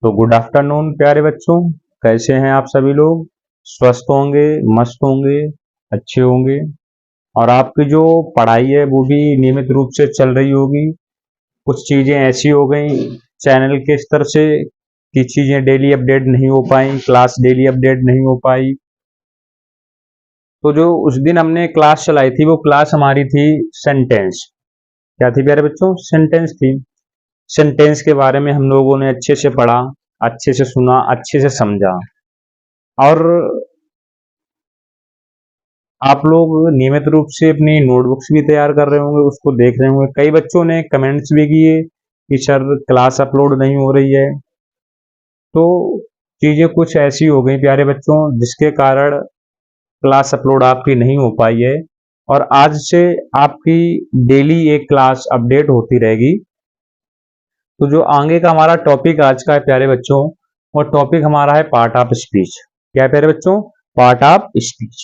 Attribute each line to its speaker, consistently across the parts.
Speaker 1: तो good afternoon प्यारे बच्चों, कैसे हैं आप सभी लोग। स्वस्थ होंगे, मस्त होंगे, अच्छे होंगे और आपकी जो पढ़ाई है वो भी नियमित रूप से चल रही होगी। कुछ चीजें ऐसी हो गई चैनल के स्तर से कि चीजें डेली अपडेट नहीं हो पाई, क्लास डेली अपडेट नहीं हो पाई। तो जो उस दिन हमने क्लास चलाई थी वो क्लास हमारी थी सेंटेंस। क्या थी प्यारे बच्चों? सेंटेंस थी। सेंटेंस के बारे में हम लोगों ने अच्छे से पढ़ा, अच्छे से सुना, अच्छे से समझा और आप लोग नियमित रूप से अपनी नोटबुक्स भी तैयार कर रहे होंगे, उसको देख रहे होंगे। कई बच्चों ने कमेंट्स भी किए कि सर क्लास अपलोड नहीं हो रही है। तो चीजें कुछ ऐसी हो गई प्यारे बच्चों जिसके कारण क्लास अपलोड आपकी नहीं हो पाई है और आज से आपकी डेली एक क्लास अपडेट होती रहेगी। तो जो आगे का हमारा टॉपिक आज का है प्यारे बच्चों, वो टॉपिक हमारा है पार्ट ऑफ स्पीच। क्या है प्यारे बच्चों? Part of speech.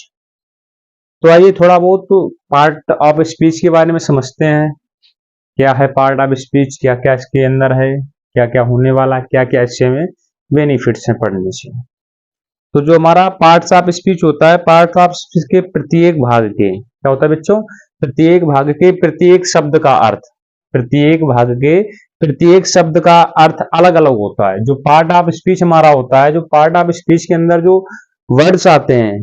Speaker 1: तो आइए थोड़ा बहुत पार्ट ऑफ स्पीच के बारे में समझते हैं। क्या है पार्ट ऑफ स्पीच, क्या क्या इसके अंदर है, क्या क्या होने वाला, क्या क्या इससे में बेनिफिट्स हैं पढ़ने से। तो जो हमारा पार्ट्स ऑफ स्पीच होता है, पार्ट ऑफ स्पीच के प्रत्येक भाग के क्या होता है बच्चों? प्रत्येक भाग के प्रत्येक शब्द का अर्थ, प्रत्येक भाग के प्रत्येक शब्द का अर्थ अलग अलग होता है। जो पार्ट ऑफ स्पीच हमारा होता है, जो पार्ट ऑफ स्पीच के अंदर जो वर्ड्स आते हैं,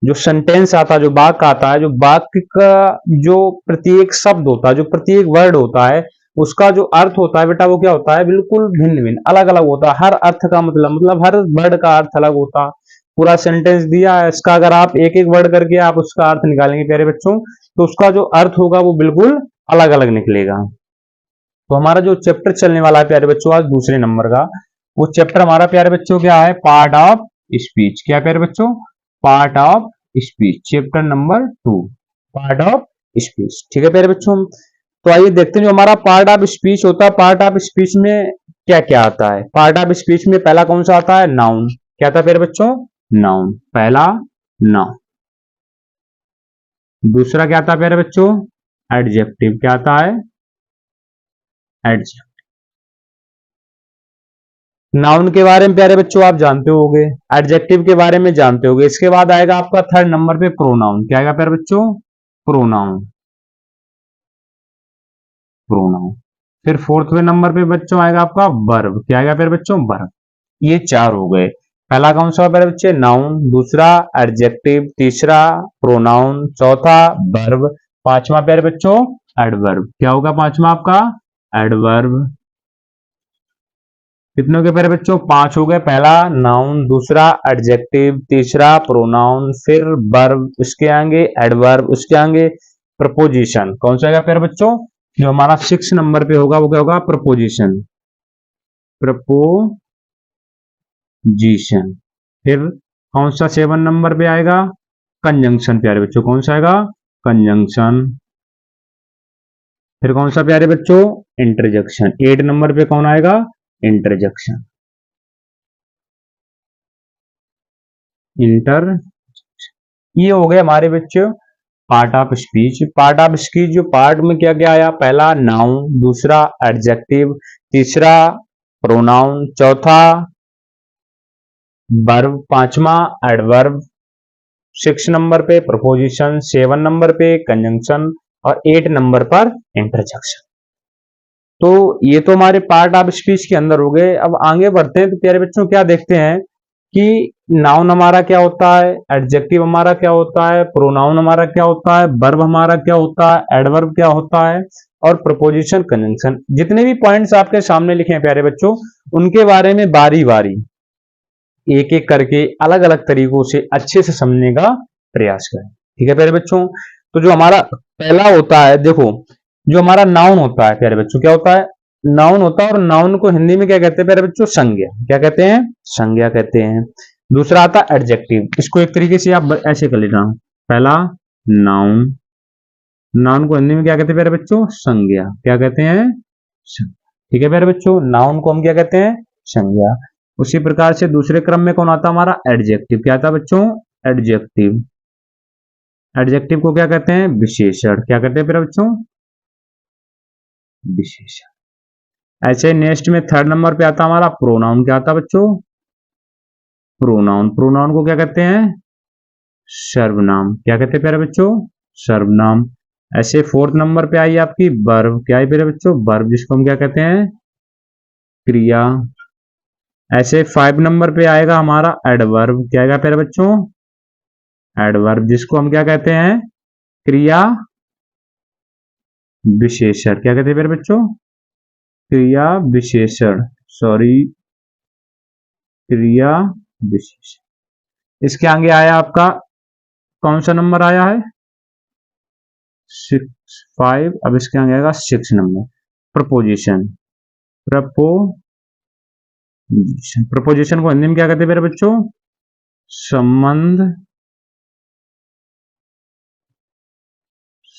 Speaker 1: जो सेंटेंस आता है, जो वाक्य आता है, जो वाक्य का जो प्रत्येक शब्द होता है, जो प्रत्येक वर्ड होता है, उसका जो अर्थ होता है बेटा वो क्या होता है? बिल्कुल भिन्न भिन्न अलग अलग होता है। हर अर्थ का मतलब हर वर्ड का अर्थ अलग होता है। पूरा सेंटेंस दिया है, इसका अगर आप एक एक वर्ड करके आप उसका अर्थ निकालेंगे प्यारे बच्चों, तो उसका जो अर्थ होगा वो बिल्कुल अलग अलग निकलेगा। तो हमारा जो चैप्टर चलने वाला है प्यारे बच्चों आज दूसरे नंबर का, वो चैप्टर हमारा प्यारे बच्चों क्या है? Part of speech. क्या प्यारे बच्चों? Part of speech, chapter number 2, part of speech. ठीक है प्यारे बच्चों, तो आइए देखते हैं जो हमारा पार्ट ऑफ स्पीच होता है, पार्ट ऑफ स्पीच में क्या क्या आता है। पार्ट ऑफ स्पीच में पहला कौन सा आता है? नाउन। क्या था प्यारे बच्चों? नाउन, पहला नाउन। दूसरा क्या आता है प्यारे बच्चों? एडजेक्टिव। क्या आता है? एडजेक्टिव। नाउन के बारे में प्यारे बच्चों आप जानते होंगे, एडजेक्टिव के बारे में जानते होंगे। इसके बाद आएगा आपका थर्ड नंबर पे प्रोनाउन। क्या आएगा प्यारे बच्चों? Pronoun, pronoun. फिर फोर्थवे नंबर पे बच्चों आएगा आपका वर्ब। क्या आएगा प्यारे बच्चों? वर्ब। ये चार हो गए। पहला कौन सा प्यारे बच्चे? नाउन, दूसरा एडजेक्टिव, तीसरा प्रोनाउन, चौथा वर्ब, पांचवा प्यारे बच्चों एडवर्ब। क्या होगा पांचवा आपका? एडवर्ब। कितने हो गए प्यारे बच्चों? पांच हो गए। पहला नाउन, दूसरा एडजेक्टिव, तीसरा प्रोनाउन, फिर वर्ब, उसके आगे एडवर्ब, उसके आगे प्रपोजिशन। कौन सा आएगा प्यारे बच्चों? जो हमारा 6 नंबर पे होगा वो क्या होगा? Preposition, preposition. फिर कौन सा 7 नंबर पे आएगा? कंजंक्शन प्यारे बच्चों। कौन सा आएगा? कंजंक्शन। फिर कौन सा प्यारे बच्चों? इंटरजेक्शन। 8 नंबर पे कौन आएगा? Interjection, inter. ये हो गए हमारे बच्चों part of speech. Part of speech जो पार्ट में क्या क्या आया? पहला नाउन, दूसरा एडजेक्टिव, तीसरा प्रोनाउन, चौथा वर्ब, पांचवा एडवर्ब, 6 नंबर पे प्रपोजिशन, 7 नंबर पे कंजंक्शन और 8 नंबर पर इंटरजेक्शन। तो ये तो हमारे पार्ट ऑफ स्पीच के अंदर हो गए। अब आगे बढ़ते हैं तो प्यारे बच्चों क्या देखते हैं कि नाउन हमारा क्या होता है, एडजेक्टिव हमारा क्या होता है, प्रोनाउन हमारा क्या होता है, वर्ब हमारा क्या होता है, एडवर्ब क्या होता है और प्रपोजिशन, कंजंक्शन। जितने भी पॉइंट्स आपके सामने लिखे हैं प्यारे बच्चों, उनके बारे में बारी बारी एक एक करके अलग अलग तरीकों से अच्छे से समझने का प्रयास करें। ठीक है प्यारे बच्चों, तो जो हमारा पहला होता है, देखो जो हमारा नाउन होता है प्यारे बच्चों, क्या होता है? नाउन होता है। और नाउन को हिंदी में क्या कहते हैं प्यारे बच्चों? संज्ञा। क्या कहते हैं? संज्ञा कहते हैं। दूसरा आता है एडजेक्टिव। इसको एक तरीके से आप ऐसे कर लेना, पहला नाउन, नाउन को हिंदी में क्या कहते हैं प्यारे बच्चों? संज्ञा। क्या कहते हैं? ठीक है प्यारे बच्चों, नाउन को हम क्या कहते हैं? संज्ञा। उसी प्रकार से दूसरे क्रम में कौन आता है हमारा? एडजेक्टिव। क्या आता है बच्चों? एडजेक्टिव। एडजेक्टिव को क्या कहते हैं? विशेषण। क्या कहते हैं प्यारे बच्चों? विशेषण। ऐसे नेक्स्ट में थर्ड नंबर पे आता हमारा प्रोनाउन। क्या आता बच्चों? प्रोनाउन। प्रोनाउन को क्या कहते हैं? सर्वनाम। क्या कहते हैं प्यारे बच्चों? सर्वनाम। ऐसे फोर्थ नंबर पे आई आपकी वर्ब। क्या है प्यारे बच्चों? वर्ब, जिसको हम क्या कहते हैं? क्रिया। ऐसे 5 नंबर पे आएगा हमारा एडवर्ब। क्या आएगा प्यारे बच्चों? एडवर्ब, जिसको हम क्या कहते हैं? क्रिया विशेषण। क्या कहते हैं प्यारे बच्चों? क्रिया विशेषण, सॉरी, क्रिया विशेषण। इसके आगे आया आपका कौन सा नंबर आया है? 5। अब इसके आगे आएगा 6 नंबर, प्रपोजिशन। प्रपोजिशन को हिंदी में क्या कहते हैं मेरे बच्चों? संबंध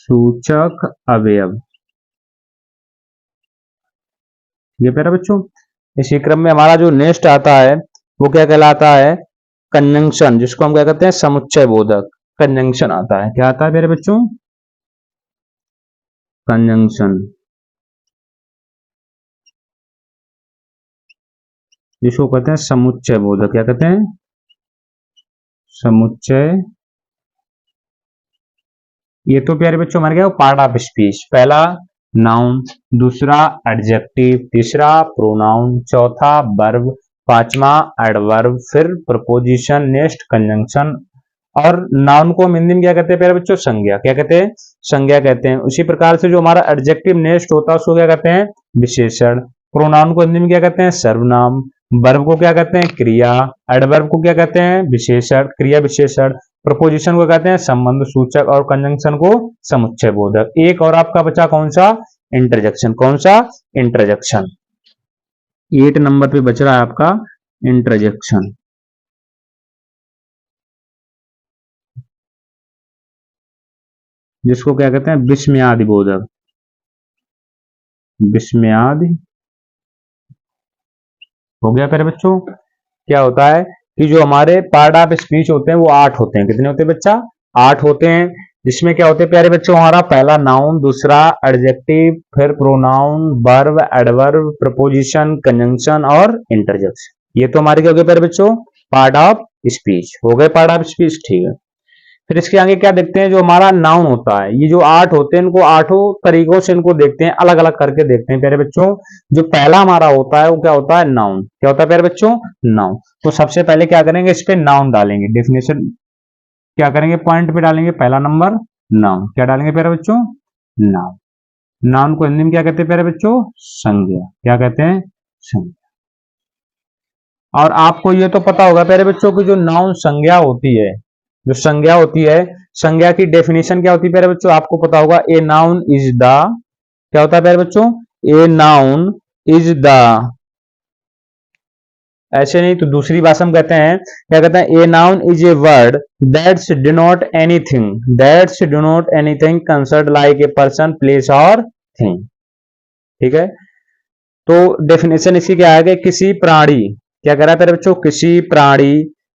Speaker 1: सूचक अवयव। ये प्यारे बच्चों, इसी क्रम में हमारा जो नेक्स्ट आता है वो क्या कहलाता है? कंजंक्शन, जिसको हम क्या कहते हैं? समुच्चय बोधक। कंजंक्शन आता है। क्या आता है मेरे बच्चों? कंजंक्शन, जिसको कहते हैं समुच्चय बोधक। क्या कहते हैं? समुच्चय। ये तो प्यारे बच्चों हमारे क्या, पार्ट ऑफ स्पीच। पहला नाउन, दूसरा एडजेक्टिव, तीसरा प्रोनाउन, चौथा वर्ब, पांचवा एडवर्ब, फिर प्रपोजिशन, नेक्स्ट कंजंक्शन। और नाउन को हम हिंदी में क्या कहते हैं प्यारे बच्चों? संज्ञा। क्या कहते हैं? संज्ञा कहते हैं। उसी प्रकार से जो हमारा एडजेक्टिव नेक्स्ट होता है उसको क्या कहते हैं? विशेषण। प्रोनाउन को हिंदी में क्या कहते हैं? सर्वनाम। वर्ब को क्या कहते हैं? क्रिया। एडवर्ब को क्या कहते हैं? विशेषण, क्रिया विशेषण। प्रपोजिशन को कहते हैं संबंध सूचक, और कंजंक्शन को समुच्चय बोधक। एक और आपका बचा कौन सा? इंटरजेक्शन। कौन सा? इंटरजेक्शन। 8 नंबर पे बच रहा है आपका इंटरजेक्शन, जिसको क्या कहते हैं? विस्मयादि बोधक। विस्मयादि हो गया प्यारे बच्चों। क्या होता है कि जो हमारे पार्ट ऑफ स्पीच होते हैं वो 8 होते हैं। कितने होते हैं बच्चा? 8 होते हैं। जिसमें क्या होते हैं प्यारे बच्चों? हमारा पहला नाउन, दूसरा एडजेक्टिव, फिर pronoun, verb, adverb, preposition, conjunction और इंटरजेक्शन। ये तो हमारे क्या हो गए प्यारे बच्चों? पार्ट ऑफ स्पीच हो गए। पार्ट ऑफ स्पीच, ठीक है। फिर इसके आगे क्या देखते हैं? जो हमारा नाउन होता है, ये जो 8 होते हैं इनको 8 तरीकों से इनको देखते हैं, अलग अलग करके देखते हैं प्यारे बच्चों। जो पहला हमारा होता है वो क्या होता है? नाउन। क्या होता है प्यारे बच्चों? नाउन। तो सबसे पहले क्या करेंगे? इस पे नाउन डालेंगे, डेफिनेशन क्या करेंगे? पॉइंट पे डालेंगे। पहला नंबर नाउन। क्या डालेंगे प्यारे बच्चों? नाउन। नाउन को हिंदी में क्या कहते हैं प्यारे बच्चों? संज्ञा। क्या कहते हैं? संज्ञा। और आपको ये तो पता होगा प्यारे बच्चों की जो नाउन संज्ञा होती है, जो संज्ञा होती है, संज्ञा की डेफिनेशन क्या होती है प्यारे बच्चों? आपको पता होगा, ए नाउन इज द, क्या होता है प्यारे बच्चों? ए नाउन इज द, ऐसे नहीं तो दूसरी भाषा में कहते हैं, क्या कहते हैं? ए noun is a word that's denote anything, that's denote anything concern like a person, place और थिंग। ठीक है। तो डेफिनेशन इसकी क्या है? किसी प्राणी, क्या कह रहा है प्यारे बच्चों?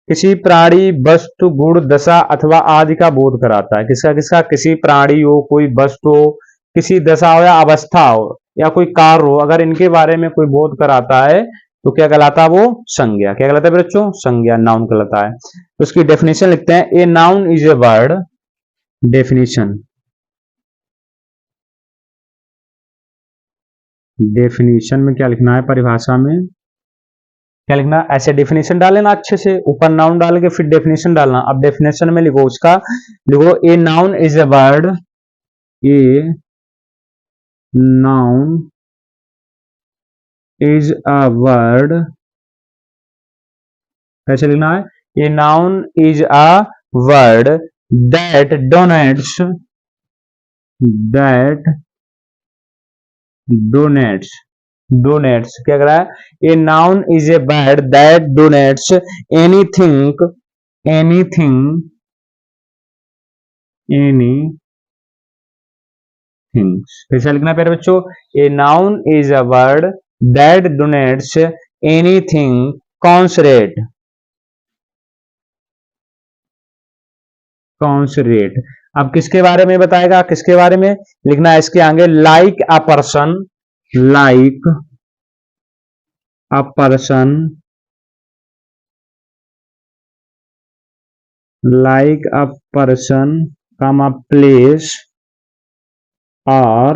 Speaker 1: किसी प्राणी वस्तु गुण दशा अथवा आदि का बोध कराता है। किसका किसका? किसी प्राणी हो, कोई वस्तु हो, किसी दशा हो या अवस्था हो या कोई कार्य हो, अगर इनके बारे में कोई बोध कराता है तो क्या कहलाता है? वो संज्ञा। क्या कहलाता है बच्चों? संज्ञा, नाउन कहलाता है। तो उसकी डेफिनेशन लिखते हैं, ए noun is a word. Definition, definition में क्या लिखना है? परिभाषा में क्या लिखना? ऐसे डेफिनेशन डालेना अच्छे से, ऊपर नाउन डाल के फिर डेफिनेशन डालना। अब डेफिनेशन में लिखो उसका, लिखो a noun is a word, a noun is a word. कैसे लिखना है? A noun is a word that denotes, that denotes, denotes क्या कह रहा है? A noun is a word that denotes anything, anything, any things. कैसा लिखना प्यारे बच्चों? A noun is a word that denotes anything concrete, concrete. अब किसके बारे में बताएगा? किसके बारे में लिखना है? इसके आगे like a person, like a person, like a person, comma place or,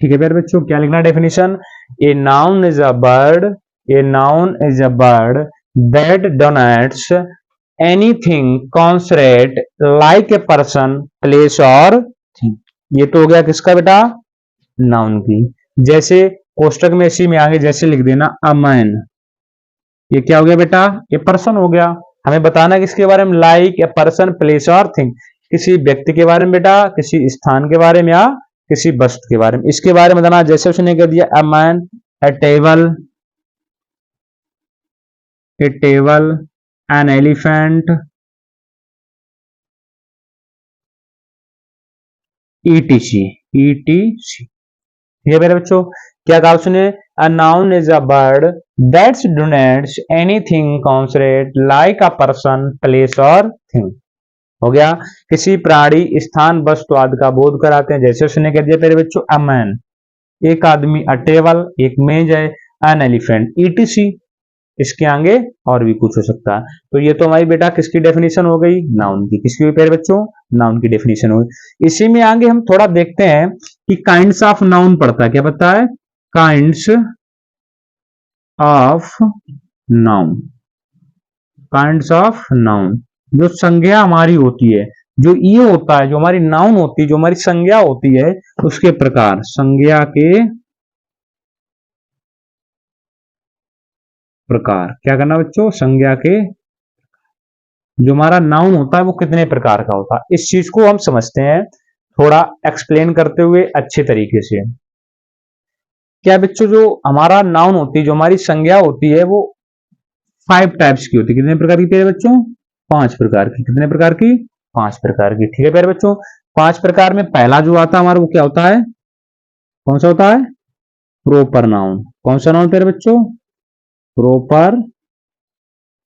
Speaker 1: ठीक है प्यारे बच्चों, क्या लिखना definition? A noun is a word, a noun is a word that denotes anything concrete like a person, place और thing. ये तो हो गया किसका बेटा? नाउन की। जैसे कोष्टक में इसी में आगे जैसे लिख देना अ मैन, ये क्या हो गया बेटा? ये पर्सन हो गया। हमें बताना है किसके बारे में? लाइक ए पर्सन, प्लेस और थिंग, किसी व्यक्ति के बारे में बेटा, किसी स्थान के बारे में या किसी वस्तु के बारे में। इसके बारे में बताना, जैसे उसने कह दिया a man, a table, a table, an elephant, etc, etc. ठीक है मेरे बच्चों, क्या कहा उसने? A noun is a word that's denotes anything concrete like a person, place और थिंग। हो गया, किसी प्राणी, स्थान, वस्तु आदि का बोध कराते हैं। जैसे उसने कह दिया मेरे बच्चों अ मैन, एक आदमी, अ टेबल, एक मेज है, एन एलिफेंट, ईटीसी। इसके आगे और भी कुछ हो सकता है। तो ये तो हमारी बेटा किसकी डेफिनेशन हो गई? नाउन की। किसकी हुई प्यारे बच्चों? नाउन की डेफिनेशन हो गई। इसी में आगे हम थोड़ा देखते हैं कि काइंड्स ऑफ नाउन पड़ता है। क्या पता है? Kinds of noun, kinds of noun, जो संज्ञा हमारी होती है, जो ये होता है, जो हमारी नाउन होती है, जो हमारी संज्ञा होती है, उसके प्रकार, संज्ञा के प्रकार। क्या करना बच्चों? संज्ञा के, जो हमारा नाउन होता है वो कितने प्रकार का होता है, इस चीज को हम समझते हैं थोड़ा एक्सप्लेन करते हुए अच्छे तरीके से। क्या बच्चों, जो हमारा नाउन होती है, जो हमारी संज्ञा होती है, वो 5 टाइप्स की होती है। कितने प्रकार की प्यारे बच्चों? 5 प्रकार की। कितने प्रकार की? 5 प्रकार की। ठीक है प्यारे बच्चों, 5 प्रकार में पहला जो आता है हमारा, वो क्या होता है? कौन सा होता है? Proper noun. कौन सा नाउन प्यारे बच्चों? प्रोपर।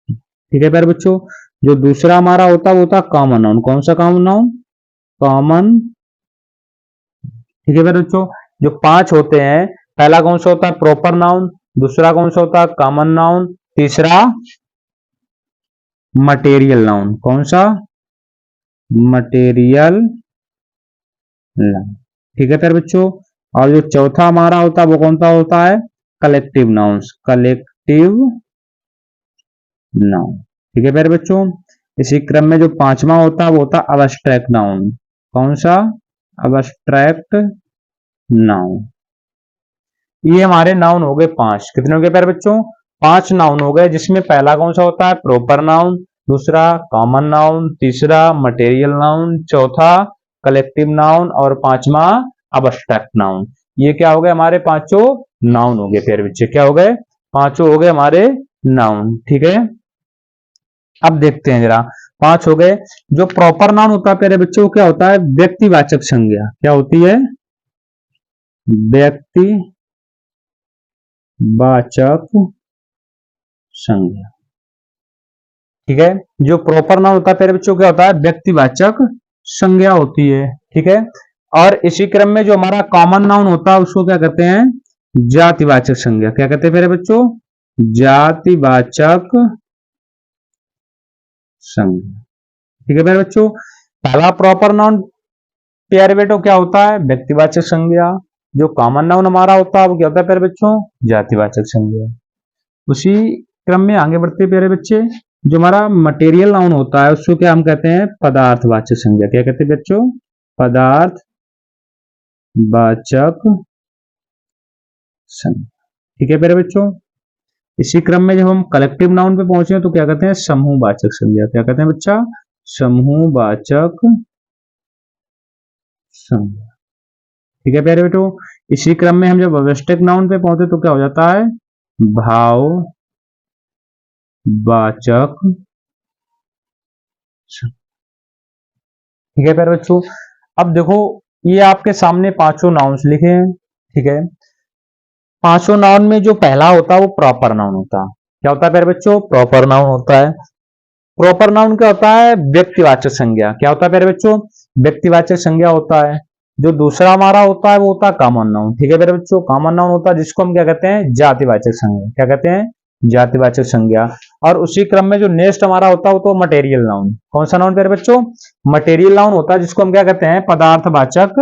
Speaker 1: ठीक है प्यारे बच्चों, जो दूसरा हमारा होता है वो होता है कॉमन नाउन। कौन सा कॉमन नाउन? कॉमन। ठीक है प्यारे बच्चों, जो 5 होते हैं, पहला कौन सा होता है? प्रॉपर नाउन, दूसरा कौन सा होता है? कॉमन नाउन, तीसरा मटेरियल नाउन। कौन सा? Material noun. ठीक है प्यारे बच्चों, और जो चौथा हमारा होता है वो कौन सा होता है? Collective nouns, collective noun. ठीक है प्यारे बच्चों, इसी क्रम में जो पांचवा होता है वो होता है अब्स्ट्रैक्ट नाउन। कौन सा? Abstract noun. ये हमारे नाउन हो गए 5। कितने हो गए प्यारे बच्चों? 5 नाउन हो गए, जिसमें पहला कौन सा होता है? प्रॉपर नाउन, दूसरा कॉमन नाउन, तीसरा मटेरियल नाउन, चौथा कलेक्टिव नाउन और पांचवा अब्स्ट्रैक्ट नाउन। ये क्या हो गए? हमारे पांचों नाउन हो गए प्यारे बच्चे। क्या हो गए? पांचों हो गए हमारे नाउन। ठीक है, अब देखते हैं जरा, 5 हो गए। जो प्रॉपर नाउन होता है प्यारे बच्चों, क्या होता है? व्यक्तिवाचक संज्ञा। क्या होती है? व्यक्तिवाचक संज्ञा। ठीक है, जो प्रॉपर नाउन होता है प्यारे बच्चों, क्या होता है? व्यक्तिवाचक संज्ञा होती है। ठीक है, और इसी क्रम में जो हमारा कॉमन नाउन होता है उसको क्या कहते हैं? जातिवाचक संज्ञा। क्या कहते हैं प्यारे बच्चों? जातिवाचक संज्ञा। ठीक है प्यारे बच्चों, पहला प्रॉपर नाउन प्यारे बेटो क्या होता है? व्यक्तिवाचक संज्ञा। जो कॉमन नाउन हमारा होता है वो क्या होता है प्यारे बच्चों? जातिवाचक संज्ञा। उसी क्रम में आगे बढ़ते प्यारे बच्चे, जो हमारा मटेरियल नाउन होता है उसको क्या हम कहते हैं? पदार्थवाचक संज्ञा। क्या कहते हैं बच्चों? पदार्थवाचक संज्ञा। ठीक है प्यारे बच्चों, इसी क्रम में जब हम कलेक्टिव नाउन पे पहुंचे तो क्या कहते हैं? समूहवाचक संज्ञा। क्या कहते हैं बच्चा? समूहवाचक संज्ञा। ठीक है प्यारे बेटो, इसी क्रम में हम जब अवस्थिक नाउन पे पहुंचे तो क्या हो जाता है? भाववाचक। ठीक है प्यारे बच्चों, अब देखो, ये आपके सामने पांचों नाउन्स लिखे हैं। ठीक है, पांचों नाउन में जो पहला होता है वो प्रॉपर नाउन होता है। क्या होता है प्यारे बच्चों? प्रॉपर नाउन होता है। प्रॉपर नाउन क्या होता है? व्यक्तिवाचक संज्ञा। क्या होता है प्यारे बच्चों? व्यक्तिवाचक संज्ञा होता है। जो दूसरा हमारा होता है वो होता है कॉमन नाउन। ठीक है मेरे बच्चों, कॉमन नाउन होता है जिसको हम क्या कहते हैं, जातिवाचक संज्ञा। क्या कहते हैं, जातिवाचक संज्ञा। और उसी क्रम में जो नेक्स्ट हमारा होता है वो तो मटेरियल नाउन। कौन सा नाउन मेरे बच्चों, मटेरियल नाउन होता है जिसको हम क्या कहते हैं, पदार्थवाचक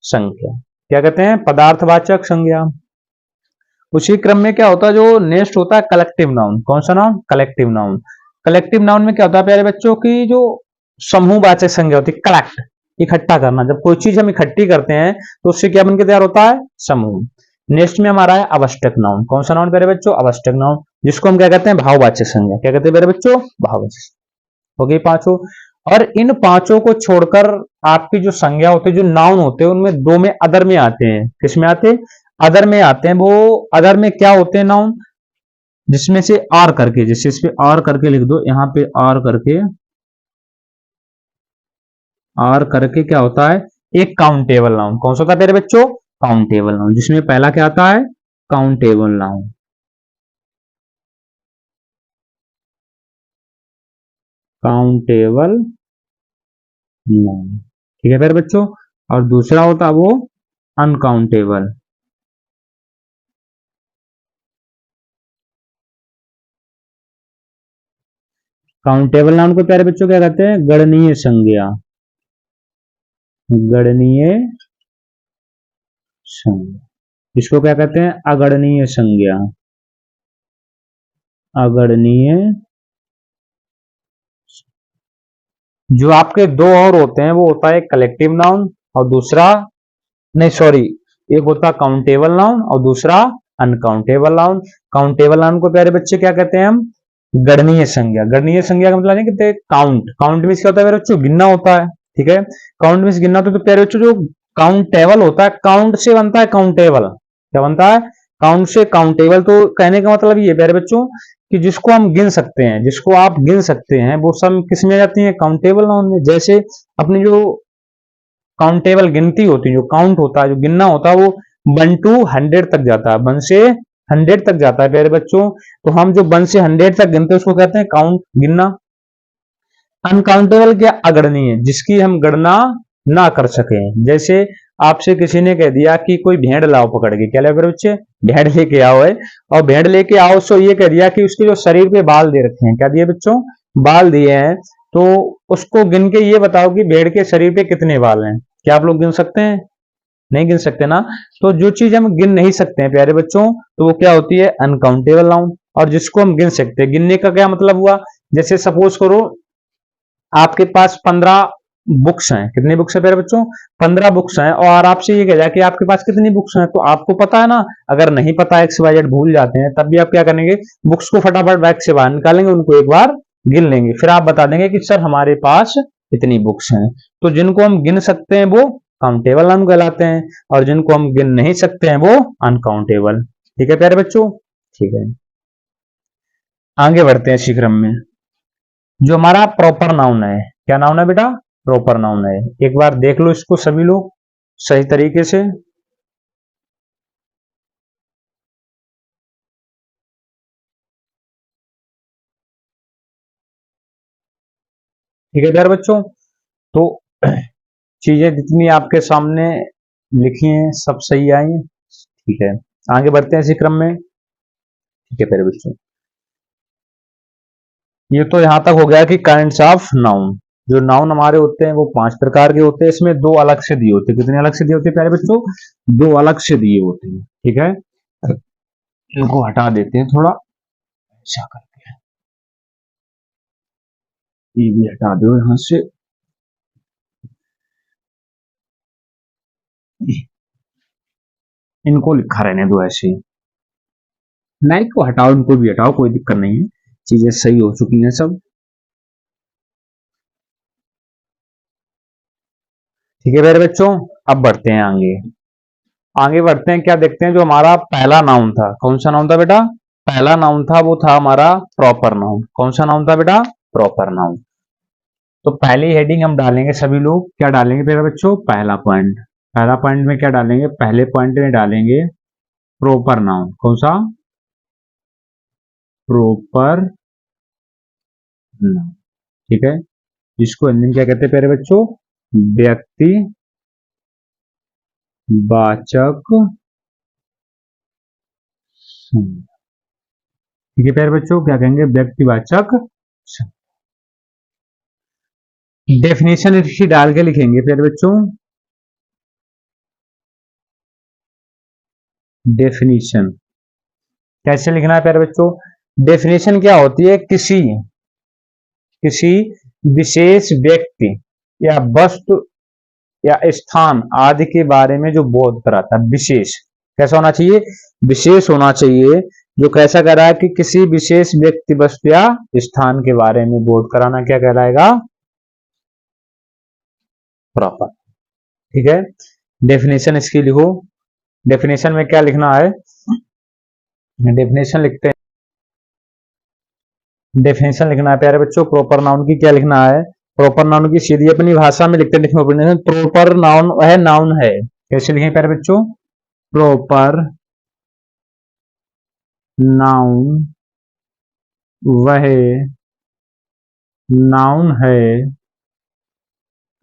Speaker 1: संज्ञा। क्या कहते हैं, पदार्थवाचक संज्ञा। उसी क्रम में क्या होता है, जो नेक्स्ट होता है कलेक्टिव नाउन। कौन सा noun, collective noun. Collective noun में क्या होता है प्यारे बच्चों की, जो समूहवाचक संज्ञा होती है, कलेक्ट, इकट्ठा करना। जब कोई चीज हम इकट्ठी करते हैं तो उससे क्या बनकर तैयार होता है, समूह। नेक्स्ट में हमारा है आवश्यक नाउन। कौन सा नाउन प्यारे बच्चों, आवश्यक नाउन, जिसको हम क्या कहते हैं, भाववाचक संज्ञा। क्या कहते हैं प्यारे बच्चों, भाववाचक। हो गई पांचों। और इन पांचों को छोड़कर आपकी जो संज्ञा होती है, जो नाउन होते हैं, उनमें दो में अदर में आते हैं। किस में आते हैं, अदर में आते हैं। वो अदर में क्या होते हैं नाउन, जिसमें से आर करके, जैसे इस पे आर करके लिख दो, यहाँ पे आर करके, आर करके क्या होता है, एक काउंटेबल नाउन। कौन सा होता है मेरे बच्चों, काउंटेबल नाउन, जिसमें पहला क्या आता है, काउंटेबल नाउन। काउंटेबल नाउन, ठीक है मेरे बच्चों। और दूसरा होता है वो अनकाउंटेबल। काउंटेबल नाउन को प्यारे बच्चों क्या कहते हैं, गणनीय संज्ञा। गणनीय संज्ञा, इसको क्या कहते हैं, अगणनीय संज्ञा। अगणनीय। जो आपके दो और होते हैं वो होता है कलेक्टिव नाउन और दूसरा, नहीं सॉरी, एक होता है काउंटेबल नाउन और दूसरा अनकाउंटेबल नाउन। काउंटेबल नाउन को प्यारे बच्चे क्या कहते हैं हम, गणनीय संज्ञा। गणनीय संज्ञा का मतलब कहते हैं काउंट। काउंट मीन्स क्या होता है मेरे बच्चों, गिनना होता है। ठीक है, काउंट मीन्स गिनना होता है। तो प्यारे बच्चों जो काउंटेबल होता है, काउंट से बनता है काउंटेबल। क्या बनता है, काउंट से काउंटेबल। तो कहने का मतलब ये प्यारे बच्चों कि जिसको हम गिन सकते हैं, जिसको आप गिन सकते हैं, वो सब किस में आ जाती है, काउंटेबल नाउन में। जैसे अपनी जो काउंटेबल गिनती होती है, जो काउंट होता है, जो गिनना होता है, वो 1 to 100 तक जाता है, 1 से 100 तक जाता है प्यारे बच्चों। तो हम जो 1 से 100 तक गिनते हैं उसको कहते हैं काउंट, गिनना। अनकाउंटेबल क्या, अगणनीय, जिसकी हम गणना ना कर सके। जैसे आपसे किसी ने कह दिया कि कोई भेड़ लाओ पकड़ के, क्या लाओ बच्चे, भेड़ लेके आओ है। और भेड़ लेके आओ सो ये कह दिया कि उसके जो शरीर पे बाल दे रखे हैं, क्या दिए बच्चों, बाल दिए हैं। तो उसको गिन के ये बताओ कि भेड़ के शरीर पे कितने बाल हैं। क्या आप लोग गिन सकते हैं, नहीं गिन सकते ना। तो जो चीज हम गिन नहीं सकते हैं प्यारे बच्चों, तो वो क्या होती है, अनकाउंटेबल नाउन। और जिसको हम गिन सकते हैं, गिनने का क्या मतलब हुआ, जैसे सपोज करो आपके पास 15 बुक्स हैं। कितनी बुक्स है प्यारे बच्चों, 15 बुक्स हैं। और आपसे ये कह जाए कि आपके पास कितनी बुक्स हैं, तो आपको पता है ना। अगर नहीं पता, एक्स वाई जेड भूल जाते हैं, तब भी आप क्या करेंगे, बुक्स को फटाफट बैग से बाहर निकालेंगे, उनको एक बार गिन लेंगे, फिर आप बता देंगे कि सर हमारे पास इतनी बुक्स हैं। तो जिनको हम गिन सकते हैं वो काउंटेबल नाउन कहलाते हैं, और जिनको हम गिन नहीं सकते हैं वो अनकाउंटेबल। ठीक है प्यारे बच्चों, ठीक है। आगे बढ़ते हैं इसी क्रम में। जो हमारा प्रॉपर नाउन है, क्या नाउन है बेटा, प्रॉपर नाउन है। एक बार देख लो इसको सभी लोग सही तरीके से। ठीक है प्यारे बच्चों, तो चीजें जितनी आपके सामने लिखी हैं सब सही आई हैं। ठीक है, आगे बढ़ते हैं इसी क्रम में। ठीक है प्यारे बच्चों, ये तो यहां तक हो गया कि काइंड्स ऑफ नाउन। जो नाउन हमारे होते हैं वो 5 प्रकार के होते हैं। इसमें 2 अलग से दिए होते हैं। कितने अलग से दिए होते हैं प्यारे बच्चों, 2 अलग से दिए होते हैं। ठीक है, इनको हटा देते हैं थोड़ा ऐसा करके, ये भी हटा दो यहां से। इनको लिखा रहने दो ऐसे ही, नाइक को हटाओ, इनको भी हटाओ, कोई दिक्कत नहीं है, चीजें सही हो चुकी हैं सब। ठीक है मेरे बच्चों, अब बढ़ते हैं आगे। आगे बढ़ते हैं, क्या देखते हैं, जो हमारा पहला नाउन था, कौन सा नाउन था बेटा, पहला नाउन था वो था हमारा प्रॉपर नाउन। कौन सा नाउन था बेटा, प्रॉपर नाउन। तो पहली हेडिंग हम डालेंगे, सभी लोग क्या डालेंगे मेरे बच्चों, पहला पॉइंट। पहला पॉइंट में क्या डालेंगे, पहले पॉइंट में डालेंगे प्रॉपर नाउन। कौन सा, प्रॉपर नाउन। ठीक है, जिसको हिंदी में क्या कहते हैं प्यारे बच्चों, व्यक्ति वाचक संज्ञा। ठीक है प्यारे बच्चों, क्या कहेंगे? व्यक्तिवाचक संज्ञा। डेफिनेशन इसी डाल के लिखेंगे प्यारे बच्चों। डेफिनेशन कैसे लिखना है प्यारे बच्चों? डेफिनेशन क्या होती है? किसी विशेष व्यक्ति या वस्तु या स्थान आदि के बारे में जो बोध कराता है। विशेष कैसा होना चाहिए? विशेष होना चाहिए, जो कैसा कह रहा है कि किसी विशेष व्यक्ति वस्तु या स्थान के बारे में बोध कराना क्या कहलाएगा? प्रॉपर। ठीक है, डेफिनेशन इसकी लिखो। डेफिनेशन में क्या लिखना है? डेफिनेशन लिखते हैं। डेफिनेशन लिखना है प्यारे बच्चों। प्रॉपर नाउन की क्या लिखना है? प्रॉपर नाउन की सीधी अपनी भाषा में लिखते हैं। प्रॉपर नाउन वह नाउन है। कैसे लिखें प्यारे बच्चों? प्रॉपर नाउन वह नाउन है।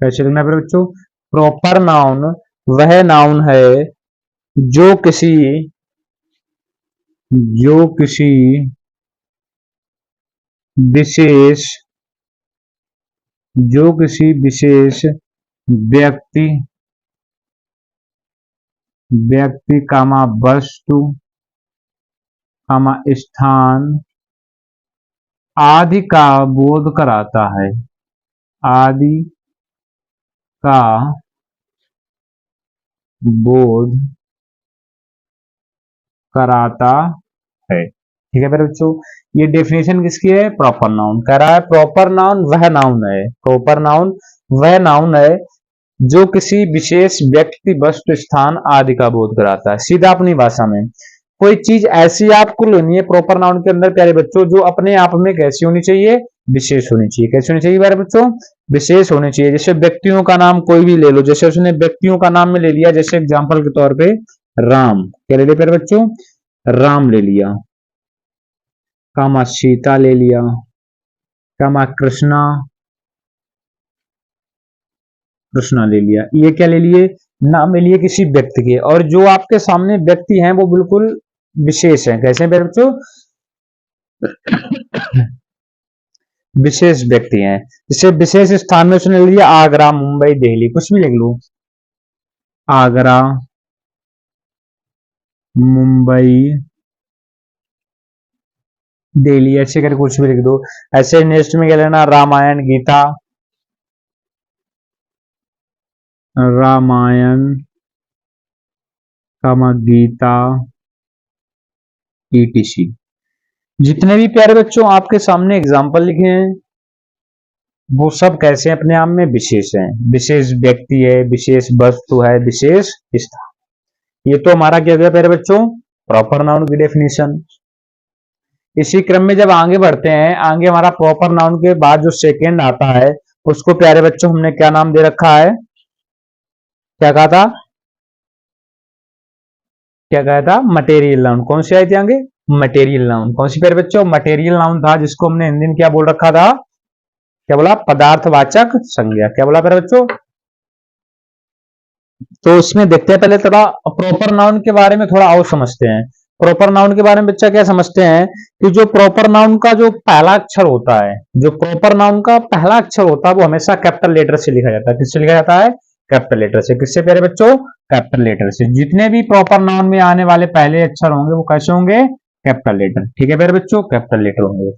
Speaker 1: कैसे लिखना है प्यारे बच्चों? प्रॉपर नाउन वह नाउन है जो किसी विशेष व्यक्ति कामा वस्तु कामा स्थान आदि का बोध कराता है। आदि का बोध कराता है। ठीक है मेरे बच्चों, ये डेफिनेशन किसकी है? Proper noun. कह रहा है प्रॉपर नाउन वह नाउन है। प्रॉपर नाउन वह नाउन है जो किसी विशेष व्यक्ति वस्तु स्थान आदि का बोध कराता है। सीधा अपनी भाषा में कोई चीज ऐसी आपको लेनी है प्रॉपर नाउन के अंदर प्यारे बच्चों, जो अपने आप में कैसी होनी चाहिए? विशेष होनी चाहिए। कैसे होनी चाहिए प्यारे बच्चों? विशेष होनी चाहिए। जैसे व्यक्तियों का नाम कोई भी ले लो, जैसे उसने व्यक्तियों का नाम में ले लिया, जैसे एग्जाम्पल के तौर पे राम। क्या ले लिया प्यारे बच्चों? राम ले लिया। कामा सीता ले लिया। कामा कृष्णा ले लिया। ये क्या ले लिए? नाम ले लिए किसी व्यक्ति के, और जो आपके सामने व्यक्ति हैं वो बिल्कुल विशेष है। कैसे हैं बच्चों? विशेष व्यक्ति हैं। जैसे विशेष स्थान में उसने ले लिया आगरा, मुंबई, दिल्ली, कुछ भी लिख लो। आगरा, मुंबई, दिल्ली, ऐसे करके कुछ भी लिख दो। ऐसे नेक्स्ट में क्या लेना? रामायण, गीता, रामायण गीता ETC। जितने भी प्यारे बच्चों आपके सामने एग्जाम्पल लिखे हैं वो सब कैसे अपने आप में विशेष हैं। विशेष व्यक्ति है, विशेष वस्तु है, विशेष स्थान। ये तो हमारा क्या गया प्यारे बच्चों? प्रॉपर नाउन की डेफिनेशन। इसी क्रम में जब आगे बढ़ते हैं, आगे हमारा प्रॉपर नाउन के बाद जो सेकेंड आता है उसको प्यारे बच्चों हमने क्या नाम दे रखा है? क्या कहा था? Material noun. कौन सी आई थी आगे? Material noun. कौन सी प्यारे बच्चों? मटेरियल नाउन था, जिसको हमने हिंदी में क्या बोल रखा था? क्या बोला? पदार्थवाचक संज्ञा। क्या बोला प्यारे बच्चों? तो इसमें देखते हैं पहले थोड़ा प्रॉपर नाउन के बारे में थोड़ा और समझते हैं। प्रॉपर नाउन के बारे में बच्चा क्या समझते हैं कि जो प्रॉपर नाउन का जो पहला अक्षर होता है, जो प्रॉपर नाउन का पहला अक्षर होता है वो हमेशा कैपिटल लेटर से लिखा जाता है। किससे लिखा जाता है? कैपिटल लेटर से। किससे प्यारे बच्चों? कैपिटल लेटर से। जितने भी प्रॉपर नाउन में आने वाले पहले अक्षर होंगे वो कैसे होंगे? Capital letter. ठीक है प्यारे बच्चों, कैपिटल लेटर होंगे।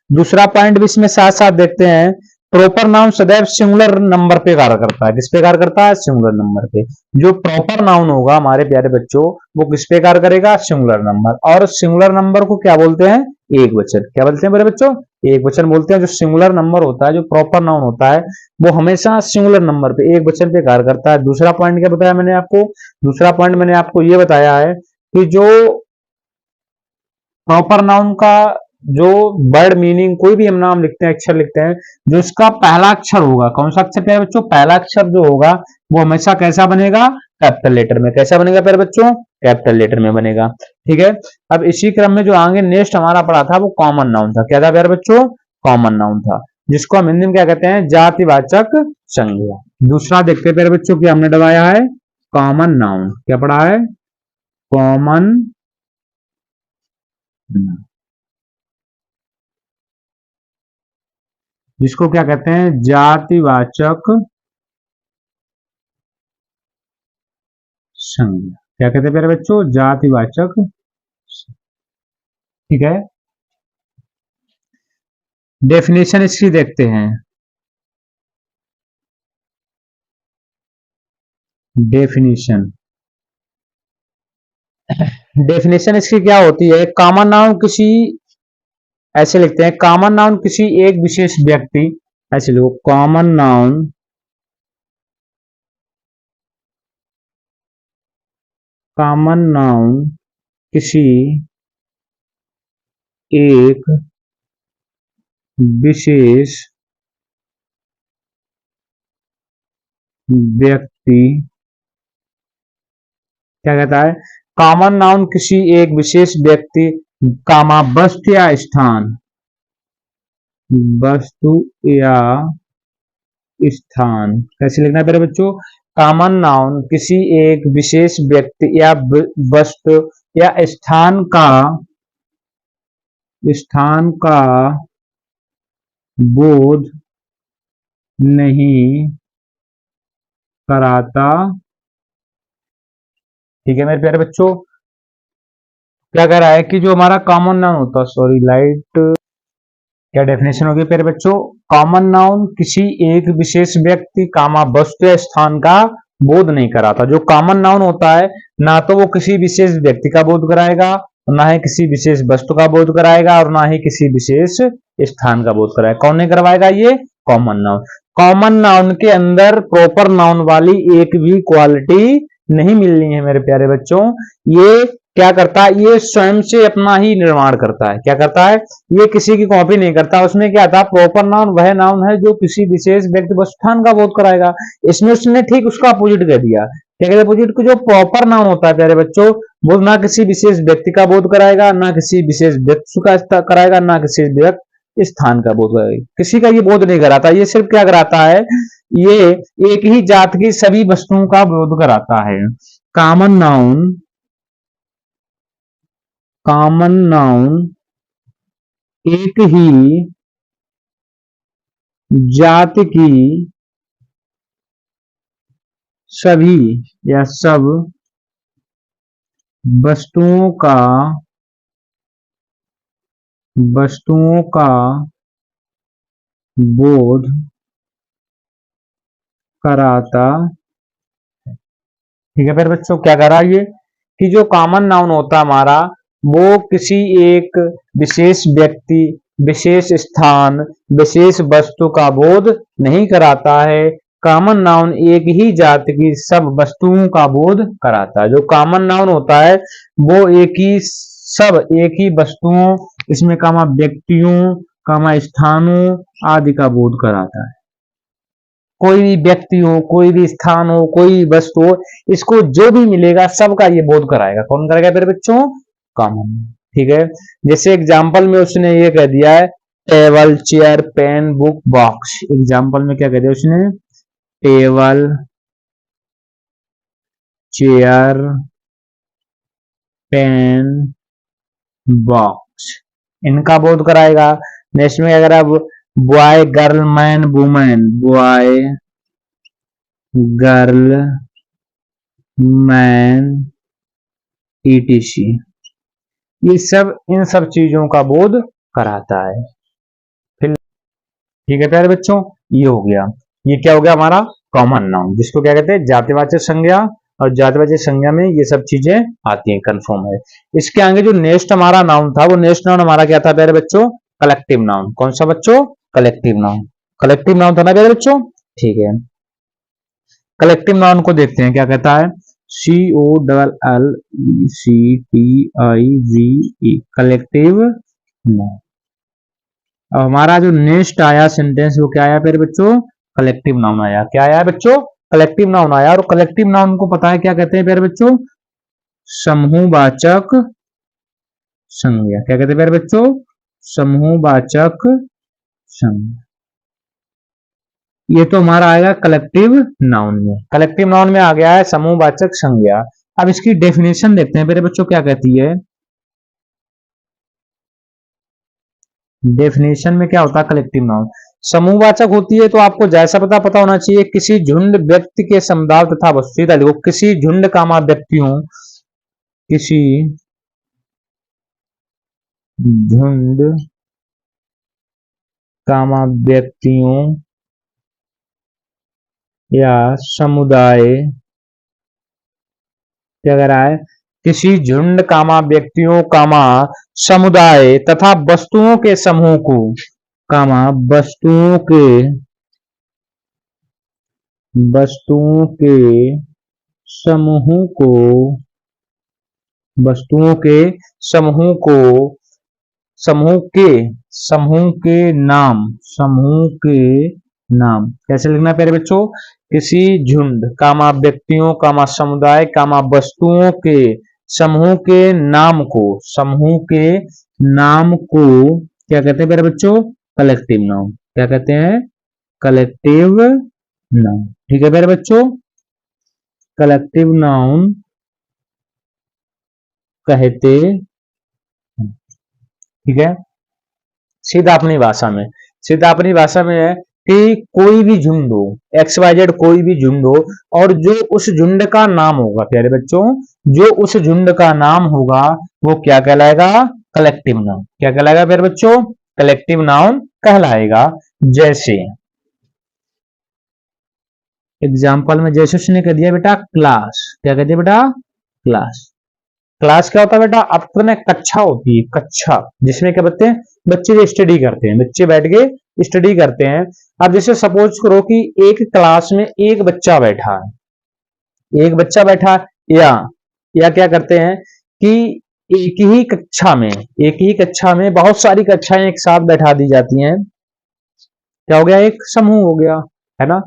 Speaker 1: दूसरा पॉइंट भी इसमें साथ साथ देखते हैं, प्रॉपर नाउन सदैव सिंगुलर नंबर पे कार्य करता है। किस पे कार्य करता है? सिंगुलर नंबर पे। जो प्रॉपर नाउन होगा हमारे प्यारे बच्चों वो किस पे कार्य करेगा? Singular number. और सिंगुलर नंबर को क्या बोलते हैं? एक वचन। क्या बोलते हैं मेरे बच्चों? एक वचन बोलते हैं। जो सिंगुलर नंबर होता है, जो प्रॉपर नाउन होता है, वो हमेशा सिंगुलर नंबर पे एक वचन पे कार्य करता है। दूसरा पॉइंट क्या बताया मैंने आपको? दूसरा पॉइंट मैंने आपको ये बताया है कि जो प्रॉपर नाउन का जो वर्ड मीनिंग, कोई भी हम नाम लिखते हैं, अक्षर लिखते हैं, जो इसका पहला अक्षर होगा, कौन सा अक्षर प्यारे बच्चों? पहला अक्षर जो होगा वो हमेशा कैसा बनेगा? कैपिटल लेटर में। कैसा बनेगा प्यारे बच्चों? कैपिटल लेटर में बनेगा। ठीक है, अब इसी क्रम में जो आगे नेक्स्ट हमारा पढ़ा था वो कॉमन नाउन था। क्या था प्यारे बच्चों? कॉमन नाउन था, जिसको हम हिंदी में क्या कहते हैं? जातिवाचक संज्ञा। दूसरा देखते हैं प्यारे बच्चों की हमने डबाया है कॉमन नाउन, क्या पढ़ा है? कॉमन, जिसको क्या कहते हैं? जातिवाचक संज्ञा। क्या कहते हैं प्यारे बच्चों? जातिवाचक। ठीक है, डेफिनेशन इसकी देखते हैं। डेफिनेशन, डेफिनेशन इसकी क्या होती है? कॉमन नाउन किसी, ऐसे लिखते हैं, कॉमन नाउन किसी एक विशेष व्यक्ति, ऐसे लिखो, कॉमन नाउन कॉमन नाउन किसी एक विशेष व्यक्ति, क्या कहता है? कॉमन नाउन किसी एक विशेष व्यक्ति, कामा वस्तु या स्थान, वस्तु या स्थान। कैसे लिखना है मेरे बच्चों? कॉमन नाउन किसी एक विशेष व्यक्ति या वस्तु या स्थान का बोध नहीं कराता। ठीक है मेरे प्यारे बच्चों, क्या कह रहा है कि जो हमारा कॉमन नाउन होता है, सॉरी लाइट, क्या डेफिनेशन होगी प्यारे बच्चों? कॉमन नाउन किसी एक विशेष व्यक्ति, कामा वस्तु या स्थान का बोध नहीं कराता। जो कॉमन नाउन होता है, ना तो वो किसी विशेष व्यक्ति का बोध कराएगा, ना ही किसी विशेष वस्तु का बोध कराएगा, और ना ही किसी विशेष स्थान का बोध कराएगा। कौन नहीं करवाएगा? ये कॉमन नाउन। कॉमन नाउन के अंदर प्रॉपर नाउन वाली एक भी क्वालिटी नहीं मिलनी है मेरे प्यारे बच्चों। ये क्या करता है? ये स्वयं से अपना ही निर्माण करता है। क्या करता है? ये किसी की कॉपी नहीं करता। उसमें क्या था? प्रॉपर नाउन वह नाउन है जो किसी विशेष व्यक्ति व स्थान का बोध कराएगा। इसमें उसने ठीक उसका अपोजिट कह दिया। क्या कहते हैं अपोजिट को? जो प्रॉपर नाउन होता है प्यारे बच्चों, वो ना किसी विशेष व्यक्ति का बोध कराएगा, ना किसी विशेष वस्तु का कराएगा, ना किसी स्थान का बोध कराएगा। किसी का ये बोध नहीं कराता। ये सिर्फ क्या कराता है? ये एक ही जात की सभी वस्तुओं का बोध कराता है। कॉमन नाउन, कॉमन नाउन एक ही जात की सभी या सब वस्तुओं का बोध कराता। ठीक है फिर बच्चों, क्या कह रहा है ये? कि जो कॉमन नाउन होता है हमारा, वो किसी एक विशेष व्यक्ति, विशेष स्थान, विशेष वस्तु का बोध नहीं कराता है। कॉमन नाउन एक ही जाति की सब वस्तुओं का बोध कराता है। जो कॉमन नाउन होता है वो एक ही वस्तुओं, इसमें कामा व्यक्तियों, कामा स्थानों आदि का बोध कराता है। कोई भी व्यक्ति हो, कोई भी स्थान हो, कोई भी वस्तु हो, इसको जो भी मिलेगा सबका ये बोध कराएगा। कौन कराएगा मेरे बच्चों? कॉमन। ठीक है, जैसे एग्जाम्पल में उसने ये कह दिया है, table, chair, pen, book, box. Example में क्या कह दिया उसने? टेबल, चेयर, पेन, बॉक्स, इनका बोध कराएगा। नेक्स्ट में अगर आप boy, girl, man, women, boy, girl, man, etc, ये सब इन सब चीजों का बोध कराता है। फिर ठीक है प्यारे बच्चों, ये हो गया। ये क्या हो गया हमारा? कॉमन नाउन, जिसको क्या कहते हैं? जातिवाचक संज्ञा। और जातिवाचक संज्ञा में ये सब चीजें आती हैं, कंफर्म है। इसके आगे जो नेक्स्ट हमारा नाउन था, वो नेक्स्ट नाउन हमारा क्या था प्यारे बच्चों? Collective noun. कौन सा बच्चों? Collective noun. कलेक्टिव नाउन था ना प्यारे बच्चों? ठीक है, कलेक्टिव नाउन को देखते हैं क्या कहता है। COLLECTIVE, collective noun. अब हमारा जो नेक्स्ट आया सेंटेंस, वो क्या आया प्यारे बच्चों? कलेक्टिव नाउन आया। क्या आया बच्चों? कलेक्टिव नाउन आया। और कलेक्टिव नाउन को पता है क्या कहते हैं प्यारे बच्चों? समूहवाचक संज्ञा। क्या कहते हैं प्यारे बच्चों? समूहवाचक संज्ञा। ये तो हमारा आएगा कलेक्टिव नाउन में। कलेक्टिव नाउन में आ गया है समूहवाचक संज्ञा। अब इसकी डेफिनेशन देखते हैं मेरे बच्चों क्या कहती है। डेफिनेशन में क्या होता है कलेक्टिव नाउन, समूहवाचक होती है तो आपको जैसा पता होना चाहिए, किसी झुंड व्यक्ति के समुदाय तथा वस्तु। सीधा देखो, किसी झुंड कामा व्यक्तियों, किसी झुंड कामा व्यक्तियों या समुदाय, क्या कह रहा है, किसी झुंड कामा व्यक्तियों कामा समुदाय तथा वस्तुओं के समूह को, कामा वस्तुओं के समूह को, वस्तुओं के समूह को, समूह के नाम, समूह के नाम। कैसे लिखना है प्यारे बच्चों, किसी झुंड कामा व्यक्तियों कामा समुदाय कामा वस्तुओं के समूह के नाम को, समूह के नाम को क्या कहते हैं प्यारे बच्चों, कलेक्टिव नाउन। क्या कहते हैं, कलेक्टिव नाउन। ठीक है प्यारे बच्चों, कलेक्टिव नाउन कहते हैं। ठीक है, सीधा अपनी भाषा में, सीधा अपनी भाषा में है कि कोई भी झुंड हो, XYZ कोई भी झुंड हो, और जो उस झुंड का नाम होगा प्यारे बच्चों, जो उस झुंड का नाम होगा वो क्या कहलाएगा, कलेक्टिव नाउन। क्या कहलाएगा प्यारे बच्चों, कलेक्टिव नाउन कहलाएगा। जैसे एग्जाम्पल में जैसे उसने कह दिया बेटा क्लास, क्या कह दिया बेटा, क्लास। क्लास क्या होता है बेटा, अपने कक्षा होती है, कक्षा, जिसमें क्या बच्चे बच्चे स्टडी करते हैं, बच्चे बैठ के स्टडी करते हैं। अब जैसे सपोज करो कि एक क्लास में एक बच्चा बैठा है, एक बच्चा बैठा, या क्या करते हैं कि एक ही कक्षा में बहुत सारी कक्षाएं एक साथ बैठा दी जाती हैं, क्या हो गया, एक समूह हो गया, है ना।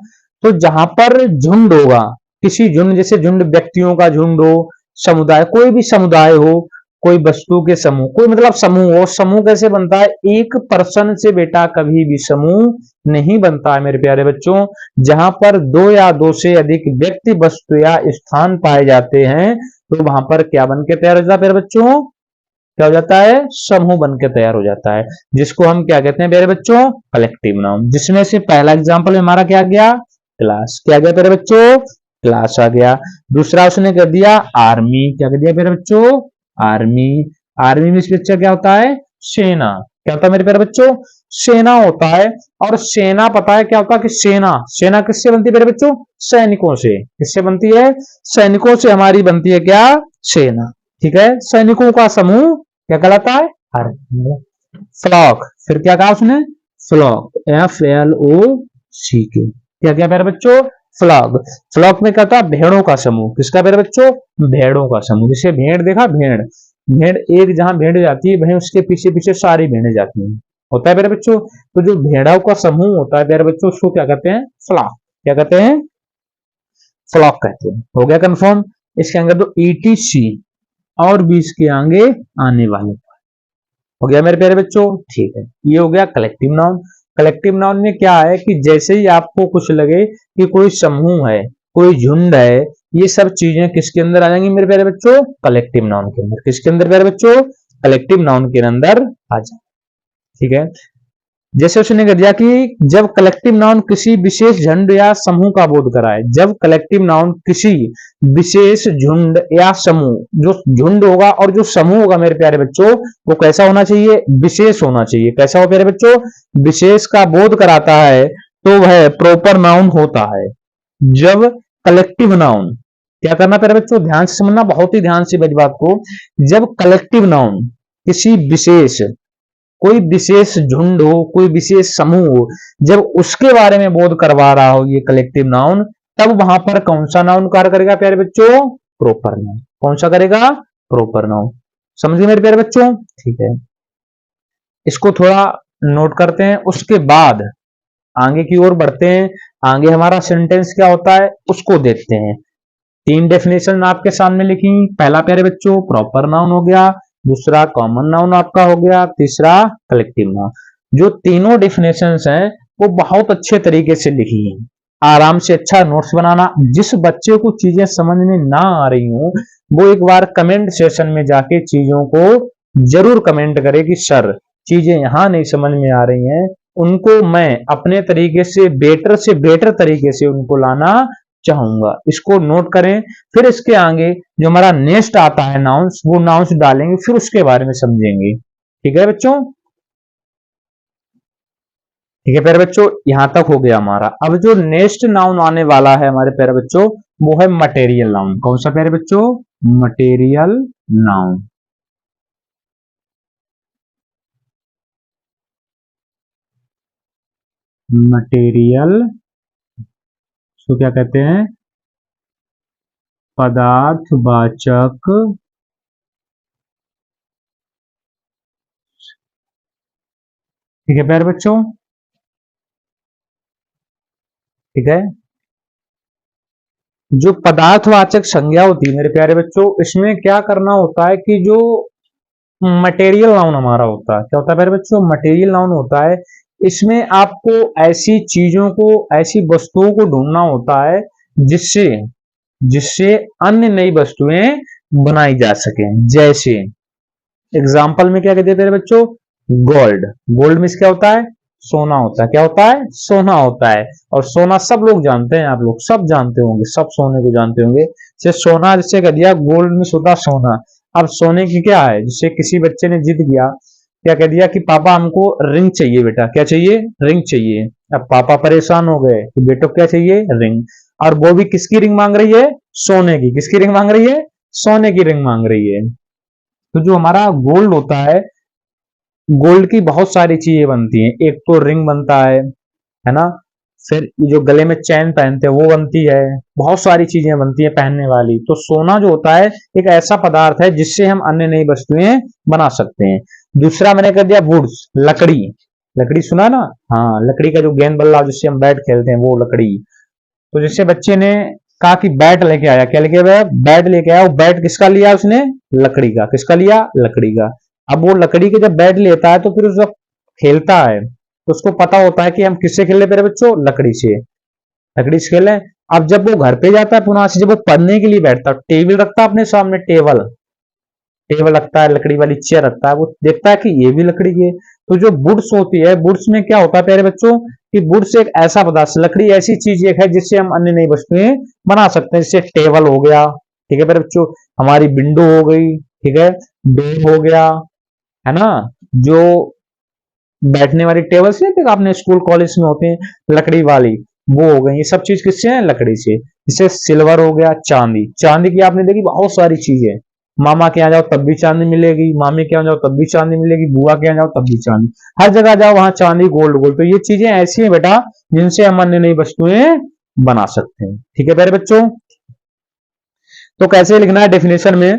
Speaker 1: तो जहां पर झुंड होगा, किसी झुंड, जैसे झुंड व्यक्तियों का झुंड हो, समुदाय, कोई भी समुदाय हो, कोई वस्तु के समूह, कोई मतलब समूह हो। समूह कैसे बनता है, एक पर्सन से बेटा कभी भी समूह नहीं बनता है मेरे प्यारे बच्चों। जहां पर दो या दो से अधिक व्यक्ति, वस्तु या स्थान पाए जाते हैं, तो वहां पर क्या बन के तैयार हो जाता है प्यारे बच्चों, क्या हो जाता है, समूह बन के तैयार हो जाता है, जिसको हम क्या कहते हैं प्यारे बच्चों, कलेक्टिव नाउन। जिसमें से पहला एग्जाम्पल हमारा क्या गया, क्लास। क्या गया प्यारे बच्चों, क्लास आ गया। दूसरा उसने कर दिया आर्मी, क्या कर दिया मेरे बच्चों, आर्मी। आर्मी में इस पिक्चर क्या होता है, सेना। क्या होता है मेरे प्यारे बच्चों, सेना होता है। और सेना पता है क्या होता है कि सेना किससे बनती है मेरे बच्चों, सैनिकों से। किससे बनती है, सैनिकों से हमारी बनती है क्या, सेना। ठीक है, सैनिकों का समूह क्या कहलाता है, आर्मी। फ्लॉक, फिर क्या कहा उसने, फ्लॉक, FLOCK। क्या क्या प्यारे बच्चों, फ्लॉक। फ्लॉक में क्या होता है, भेड़ों का समूह। किसका प्यारे बच्चों, भेड़ों का समूह। जैसे भेड़ देखा, भेड़ एक जहां भेड़ जाती है, वहीं उसके पीछे पीछे सारी भेड़ें जाती हैं, होता है प्यारे बच्चों। तो जो भेड़ों का समूह होता है प्यारे बच्चों, उसको क्या कहते हैं, फ्लॉक। क्या कहते हैं, फ्लॉक कहते हैं। हो गया कंफर्म। इसके अंदर तो ETC और भी इसके आगे आने वाले, हो गया मेरे प्यारे बच्चों। ठीक है, ये हो गया कलेक्टिव नाउन। कलेक्टिव नाउन में क्या है कि जैसे ही आपको कुछ लगे कि कोई समूह है, कोई झुंड है, ये सब चीजें किसके अंदर आ जाएंगी मेरे प्यारे बच्चों, कलेक्टिव नाउन के अंदर। किसके अंदर प्यारे बच्चों, कलेक्टिव नाउन के अंदर आ जाए। ठीक है, जैसे उसने कह दिया कि जब कलेक्टिव नाउन किसी विशेष झुंड या समूह का बोध कराए, जब कलेक्टिव नाउन किसी विशेष झुंड या समूह, जो झुंड होगा और जो समूह होगा मेरे प्यारे बच्चों, वो कैसा होना चाहिए, विशेष होना चाहिए। कैसा हो प्यारे बच्चों, विशेष का बोध कराता है, तो वह प्रॉपर नाउन होता है। जब कलेक्टिव नाउन, क्या करना प्यारे बच्चों, ध्यान से समझना, बहुत ही ध्यान से मेरी बात को। जब कलेक्टिव नाउन किसी विशेष, कोई विशेष झुंड हो, कोई विशेष समूह हो, जब उसके बारे में बोध करवा रहा हो ये कलेक्टिव नाउन, तब वहां पर कौन सा नाउन कार्य करेगा प्यारे बच्चों, प्रॉपर नाउन। कौन सा करेगा, प्रॉपर नाउन। समझ गए मेरे प्यारे बच्चों। ठीक है, इसको थोड़ा नोट करते हैं, उसके बाद आगे की ओर बढ़ते हैं। आगे हमारा सेंटेंस क्या होता है उसको देखते हैं। 3 डेफिनेशन आपके सामने लिखी। पहला प्यारे बच्चों प्रॉपर नाउन हो गया, दूसरा कॉमन नाउन आपका हो गया, तीसरा कलेक्टिव नाउन। जो तीनों डेफिनेशंस हैं वो बहुत अच्छे तरीके से लिखी है। आराम से अच्छा नोट्स बनाना। जिस बच्चे को चीजें समझ में ना आ रही हो वो एक बार कमेंट सेशन में जाके चीजों को जरूर कमेंट करे कि सर चीजें यहाँ नहीं समझ में आ रही हैं, उनको मैं अपने तरीके से बेटर तरीके से उनको लाना चाहूंगा। इसको नोट करें। फिर इसके आगे जो हमारा नेक्स्ट आता है नाउंस, वो नाउंस डालेंगे, फिर उसके बारे में समझेंगे। ठीक है बच्चों? ठीक है प्यारे बच्चों, यहां तक हो गया हमारा। अब जो नेक्स्ट नाउन आने वाला है हमारे प्यारे बच्चों, वो है मटेरियल नाउन। कौन सा प्यारे बच्चों? Material noun. मटेरियल तो क्या कहते हैं? पदार्थवाचक ठीक है प्यारे बच्चों? ठीक है। जो पदार्थवाचक संज्ञा होती है मेरे प्यारे बच्चों, इसमें क्या करना होता है कि जो मटेरियल नाउन हमारा होता है, क्या होता है प्यारे बच्चों? मटेरियल नाउन होता है। इसमें आपको ऐसी चीजों को, ऐसी वस्तुओं को ढूंढना होता है जिससे जिससे अन्य नई वस्तुएं बनाई जा सके। जैसे एग्जाम्पल में क्या कहते हैं प्यारे बच्चों? गोल्ड। गोल्ड में क्या होता है? सोना होता है। क्या होता है? सोना होता है। और सोना सब लोग जानते हैं, आप लोग सब जानते होंगे, सब सोने को जानते होंगे। जैसे सोना जिससे कह दिया, गोल्ड में होता सोना। अब सोने की क्या है? जिससे किसी बच्चे ने जिद किया, क्या कह दिया कि पापा हमको रिंग चाहिए बेटा। क्या चाहिए? रिंग चाहिए। अब पापा परेशान हो गए कि बेटो क्या चाहिए? रिंग। और वो भी किसकी रिंग मांग रही है? सोने की। किसकी रिंग मांग रही है? सोने की रिंग मांग रही है। तो जो हमारा गोल्ड होता है, गोल्ड की बहुत सारी चीजें बनती हैं। एक तो रिंग बनता है ना? फिर जो गले में चैन पहनते हैं वो बनती है। बहुत सारी चीजें बनती है पहनने वाली। तो सोना जो होता है एक ऐसा पदार्थ है जिससे हम अन्य नई वस्तुएं बना सकते हैं। दूसरा मैंने कर दिया वुड्स, लकड़ी। लकड़ी सुना ना? हाँ, लकड़ी का जो गेंद बल्ला जिससे हम बैट खेलते हैं, वो लकड़ी। तो जिससे बच्चे ने कहा कि बैट लेके आया, क्या लेके आया? बैट लेके आया। वो बैट किसका लिया उसने? लकड़ी का। किसका लिया? लकड़ी का। अब वो लकड़ी के जब बैट लेता है तो फिर उस वक्त खेलता है तो उसको पता होता है कि हम किससे खेल रहे बच्चों? लकड़ी से। लकड़ी से खेले। अब जब वो घर पे जाता है पुनः से, जब वो पढ़ने के लिए बैठता है, टेबल रखता है अपने सामने, टेबल टेबल रखता है, लकड़ी वाली चेयर रखता है, वो देखता है कि ये भी लकड़ी की है। तो जो वुड्स होती है, वुड्स में क्या होता है प्यारे बच्चों कि वुड्स एक ऐसा पदार्थ, लकड़ी ऐसी चीज एक है जिससे हम अन्य नई वस्तुएं बना सकते हैं। जैसे टेबल हो गया, ठीक है प्यारे बच्चों, हमारी विंडो हो गई, ठीक है, डोर हो गया, है ना? जो बैठने वाली टेबल्स नहीं थे आपने स्कूल कॉलेज में होते हैं, लकड़ी वाली, वो हो गई। ये सब चीज किससे है? लकड़ी से। जैसे सिल्वर हो गया, चांदी। चांदी की आपने देखी बहुत सारी चीजें। मामा के यहाँ जाओ तब भी चांदी मिलेगी, मामी के यहाँ जाओ तब भी चांदी मिलेगी, बुआ के यहाँ जाओ तब भी चांदी। हर जगह जाओ वहां चांदी, गोल्ड गोल्ड। तो ये चीजें ऐसी है बेटा जिनसे हम अन्य नई वस्तुएं बना सकते हैं। ठीक है प्यारे बच्चों? तो कैसे लिखना है डेफिनेशन में?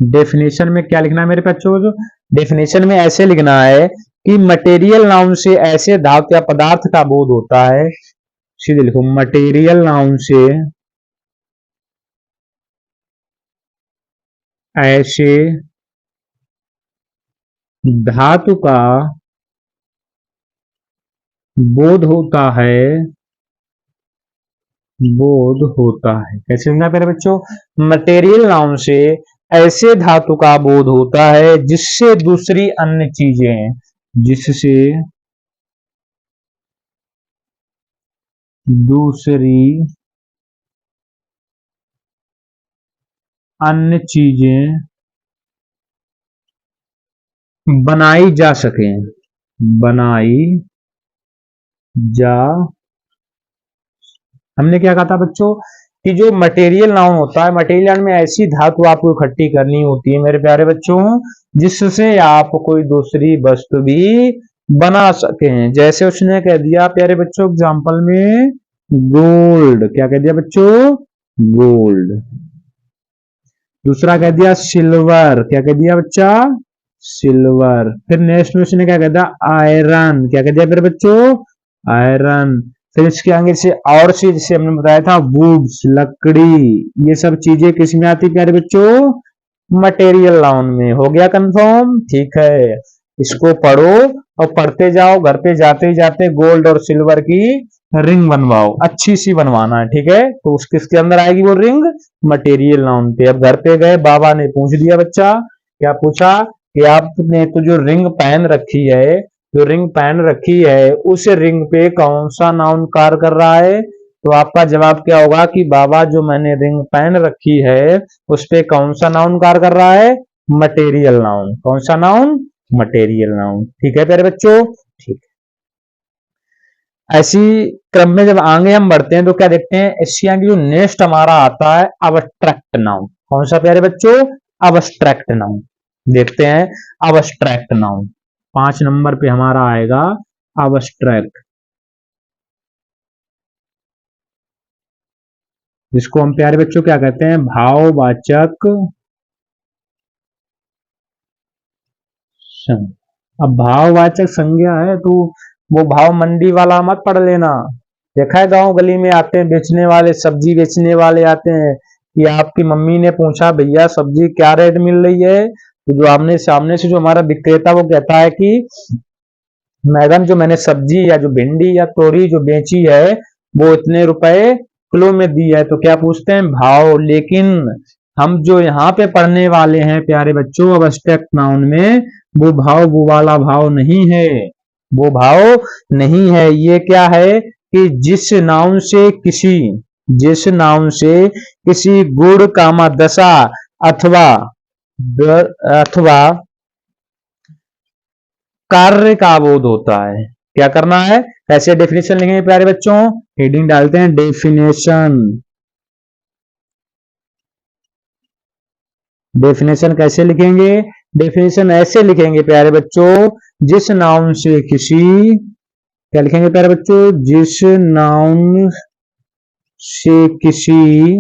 Speaker 1: डेफिनेशन में क्या लिखना है मेरे बच्चों? डेफिनेशन में ऐसे लिखना है कि मटेरियल नाउन से ऐसे धातु या पदार्थ का बोध होता है। सीधे लिखो, मटेरियल नाउन से ऐसे धातु का बोध होता है। बोध होता है कैसे लिखना मेरे बच्चों? मटेरियल नाउन से ऐसे धातु का बोध होता है जिससे दूसरी अन्य चीजें, जिससे दूसरी अन्य चीजें बनाई जा सके। बनाई जा, हमने क्या कहा था बच्चों कि जो मटेरियल नाउन होता है, मटेरियल नाउन में ऐसी धातु आपको इकट्ठी करनी होती है मेरे प्यारे बच्चों जिससे आप कोई दूसरी वस्तु भी बना सके। जैसे उसने कह दिया प्यारे बच्चों एग्जांपल में गोल्ड। क्या कह दिया बच्चों? गोल्ड। दूसरा कह दिया सिल्वर। क्या कह दिया बच्चा? सिल्वर। फिर नेक्स्ट में उसने क्या कह दिया? आयरन। क्या कह दिया मेरे बच्चों? आयरन। फिर इसके आगे से और चीज जैसे हमने बताया था वुड्स, लकड़ी, ये सब चीजें किस में आती है प्यारे बच्चों? मटेरियल नाउन में। हो गया कंफर्म? ठीक है, इसको पढ़ो और पढ़ते जाओ, घर पे जाते जाते गोल्ड और सिल्वर की रिंग बनवाओ, अच्छी सी बनवाना है, ठीक है। तो उस किसके अंदर आएगी वो रिंग? मटेरियल नाउन पे। अब घर पे गए, बाबा ने पूछ दिया, बच्चा क्या पूछा कि आपने तो जो रिंग पहन रखी है, जो रिंग पहन रखी है, उस रिंग पे कौन सा नाउन कार्य कर रहा है? तो आपका जवाब क्या होगा कि बाबा जो मैंने रिंग पहन रखी है उस पे कौन सा नाउन कार्य कर रहा है? Material noun. कौन सा नाउन? Material noun. ठीक है प्यारे बच्चों, ठीक। ऐसी क्रम में जब आगे हम बढ़ते हैं तो क्या देखते हैं, एशिया की जो नेक्स्ट हमारा आता है अब्स्ट्रैक्ट नाउन। कौन सा प्यारे बच्चों? Abstract noun. देखते हैं अब्स्ट्रैक्ट नाउन, 5 नंबर पे हमारा आएगा अब्स्ट्रैक्ट, जिसको हम प्यारे बच्चों क्या कहते हैं? भाववाचक। अब भाववाचक संज्ञा है तो वो भाव मंडी वाला मत पढ़ लेना। देखा है गांव गली में आते हैं बेचने वाले, सब्जी बेचने वाले आते हैं कि आपकी मम्मी ने पूछा भैया सब्जी क्या रेट मिल रही है, तो जो आपने सामने से जो हमारा विक्रेता वो कहता है कि मैडम जो मैंने सब्जी या जो भिंडी या तोरी जो बेची है वो इतने रुपए किलो में दी है, तो क्या पूछते हैं? भाव। लेकिन हम जो यहाँ पे पढ़ने वाले हैं प्यारे बच्चों अब्स्ट्रैक्ट नाउन में, वो भाव वो वाला भाव नहीं है, वो भाव नहीं है। ये क्या है कि जिस नाउन से किसी गुण कामा दशा अथवा अथवा कार्य का बोध होता है। क्या करना है? कैसे डेफिनेशन लिखेंगे प्यारे बच्चों? हेडिंग डालते हैं डेफिनेशन। डेफिनेशन कैसे लिखेंगे? डेफिनेशन ऐसे लिखेंगे प्यारे बच्चों, जिस नाउन से किसी, क्या लिखेंगे प्यारे बच्चों? जिस नाउन से किसी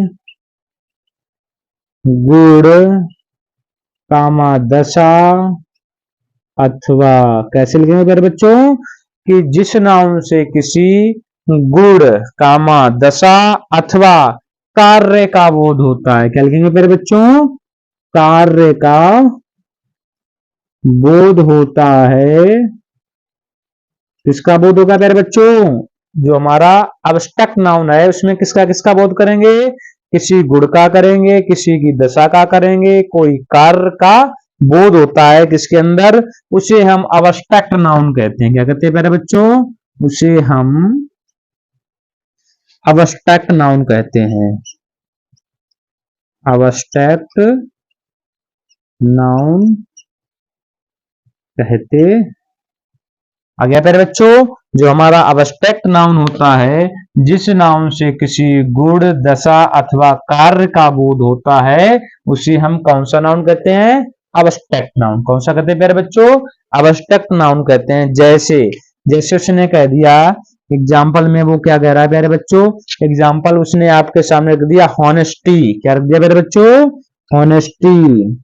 Speaker 1: गुण कामा दशा अथवा, कैसे लिखेंगे प्यारे बच्चों? कि जिस नाउन से किसी गुण कामा दशा अथवा कार्य का बोध होता है। क्या लिखेंगे प्यारे बच्चों? कार्य का बोध होता है। किसका बोध होगा प्यारे बच्चों? जो हमारा अब्स्ट्रैक्ट नाउन है उसमें किसका किसका बोध करेंगे? किसी गुण का करेंगे, किसी की दशा का करेंगे, कोई कार्य का बोध होता है किसके अंदर, उसे हम अब्स्ट्रैक्ट नाउन कहते हैं। क्या कहते हैं प्यारे बच्चों? उसे हम अब्स्ट्रैक्ट नाउन कहते हैं। अब्स्ट्रैक्ट नाउन कहते। आ गया प्यारे बच्चों? जो हमारा अब्स्ट्रैक्ट नाउन होता है, जिस नाउन से किसी गुण दशा अथवा कार्य का बोध होता है, उसे हम कौन सा नाउन कहते हैं? Abstract noun. कौन सा कहते हैं प्यारे बच्चों? अब्स्ट्रैक्ट नाउन कहते हैं। जैसे जैसे उसने कह दिया एग्जाम्पल में, वो क्या कह रहा है प्यारे बच्चों? एग्जाम्पल उसने आपके सामने रख दिया हॉनेस्टी। क्या रख दिया प्यारे बच्चों? हॉनेस्टी।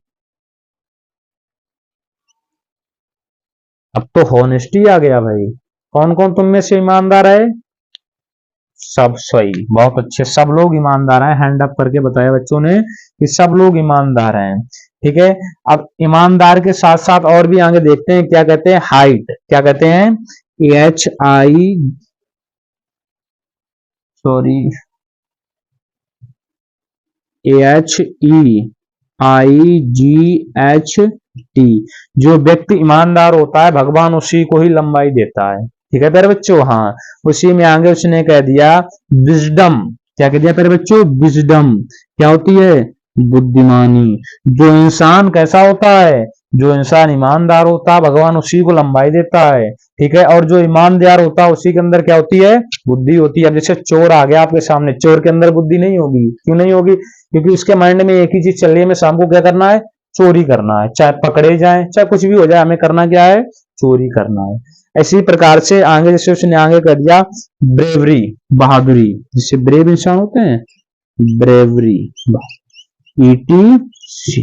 Speaker 1: अब तो हॉनेस्टी आ गया भाई। कौन कौन तुम में से ईमानदार है? सब सही, बहुत अच्छे, सब लोग ईमानदार हैं। हैंड अप करके बताया बच्चों ने कि सब लोग ईमानदार हैं। ठीक है, अब ईमानदार के साथ साथ और भी आगे देखते हैं क्या कहते हैं। हाइट, क्या कहते हैं? HEIGHT। जो व्यक्ति ईमानदार होता है भगवान उसी को ही लंबाई देता है। ठीक है प्यारे बच्चों, हाँ। उसी में आगे उसने कह दिया विजडम। क्या कह दिया प्यारे बच्चों? विजडम क्या होती है? बुद्धिमानी। जो इंसान कैसा होता है? जो इंसान ईमानदार होता है भगवान उसी को लंबाई देता है। ठीक है, और जो ईमानदार होता है उसी के अंदर क्या होती है? बुद्धि होती है। अब जैसे चोर आ गया आपके सामने, चोर के अंदर बुद्धि नहीं होगी। क्यों नहीं होगी? क्योंकि उसके माइंड में एक ही चीज चल रही है, हमें शाम को क्या करना है? चोरी करना है। चाहे पकड़े जाए चाहे कुछ भी हो जाए, हमें करना क्या है? चोरी करना है। इसी प्रकार से आगे जैसे उसने आगे कर दिया ब्रेवरी, बहादुरी, जिससे ब्रेव इंसान होते हैं, ब्रेवरी, ETC।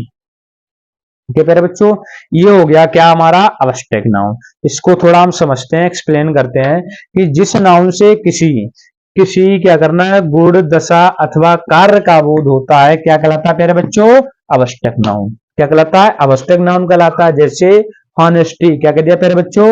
Speaker 1: ठीक है प्यारे बच्चों, ये हो गया क्या हमारा? Abstract noun. इसको थोड़ा हम समझते हैं, एक्सप्लेन करते हैं कि जिस नाउन से किसी किसी क्या करना है? गुण दशा अथवा कार्य का बोध होता है, क्या कहलाता है प्यारे बच्चों? Abstract noun. क्या कहलाता है, आवश्यक नाउन कहलाता है। जैसे हॉनेस्टी, क्या कह दिया प्यारे बच्चों,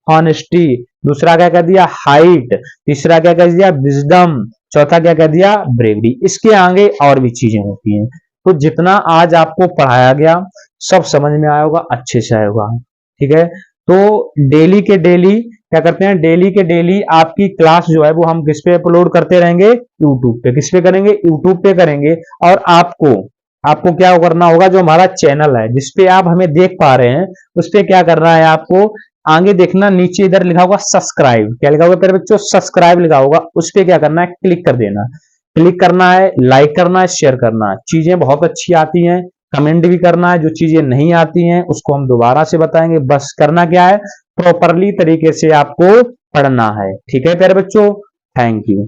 Speaker 1: हॉनेस्टी। दूसरा क्या कह दिया, हाइट। तीसरा क्या कह दिया, विजडम। चौथा क्या कह दिया, ब्रेवरी। इसके आगे और भी चीजें होती हैं। तो जितना आज आपको पढ़ाया गया सब समझ में आया होगा, अच्छे से आया होगा, ठीक है। तो डेली के डेली क्या करते हैं, डेली के डेली आपकी क्लास जो है वो हम किस पे अपलोड करते रहेंगे, यूट्यूब पे। किस पे करेंगे, यूट्यूब पे करेंगे। और आपको आपको क्या करना होगा, जो हमारा चैनल है जिसपे आप हमें देख पा रहे हैं, उस पे क्या करना है आपको, आगे देखना, नीचे इधर लिखा होगा सब्सक्राइब। क्या लिखा होगा मेरे बच्चों, सब्सक्राइब लिखा होगा। उस पे क्या करना है, क्लिक कर देना। क्लिक करना है, लाइक करना है, शेयर करना है। चीजें बहुत अच्छी आती हैं, कमेंट भी करना है। जो चीजें नहीं आती हैं उसको हम दोबारा से बताएंगे। बस करना क्या है, प्रॉपरली तरीके से आपको पढ़ना है, ठीक है प्यारे बच्चों। Thank you.